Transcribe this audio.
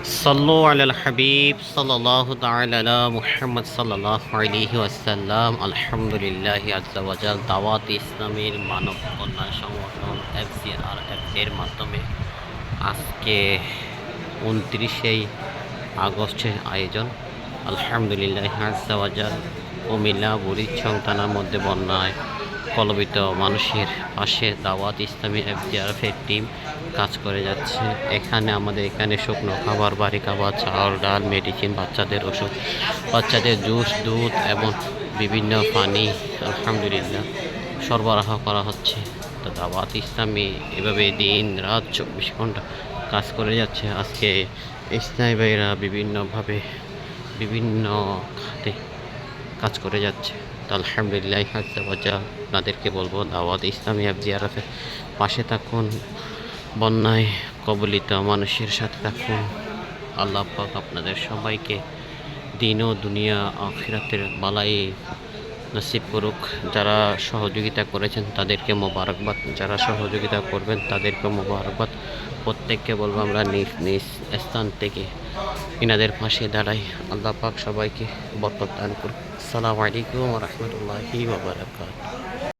সাল্লু আলাল হাবিব সাল্লাল্লাহু তাআলা আলা মুহাম্মদ সাল্লাল্লাহু আলাইহি ওয়াসাল্লাম। আলহামদুলিল্লাহি আজ্জা ওয়া জাল দাওয়াত ইসলামের মানব কল্যাণ সংগঠন FCRF এর মাধ্যমে আজকে 29শে আগস্টের আয়োজন। আলহামদুলিল্লাহি আজ্জা ওয়া জাল কুমিল্লা বুড়িচং থানার মধ্যে বন্যায় কলবিত মানুষের পাশে দাওয়াত ইসলামী FCRF এর টিম কাজ করে যাচ্ছে। আমাদের এখানে শুকনো খাবার, বাড়ি খাবার, চাল ডাল, মেডিসিন, বাচ্চাদের ওষুধ, বাচ্চাদের জুস, দুধ এবং বিভিন্ন পানি আলহামদুলিল্লাহ সরবরাহ করা হচ্ছে। তো দাওয়াত ইসলামী এভাবে দিন রাত 24 ঘন্টা কাজ করে যাচ্ছে। আজকে ইসলামী ভাইরা বিভিন্নভাবে বিভিন্ন খাতে কাজ করে যাচ্ছে। তো আলহামদুলিল্লাহ আপনাদেরকে বলবো দাওয়াত ইসলামী FCRF পাশে থাকুন, বন্যায় কবলিত মানুষের সাথে থাকুন। আল্লাহ পাক আপনাদের সবাইকে দিন ও দুনিয়া আখিরাতের বালাই নসিব করুক। যারা সহযোগিতা করেছেন তাদেরকে মোবারকবাদ, যারা সহযোগিতা করবেন তাদেরকে মোবারকবাদ। প্রত্যেককে বলবো আমরা নিজ নিজ স্থান থেকে ইনাদের পাশে দাঁড়াই। আল্লাহ পাক সবাইকে বরকত দান করুক। আসসালামু আলাইকুম ওয়া রাহমাতুল্লাহি ওয়া বারাকাতুহু।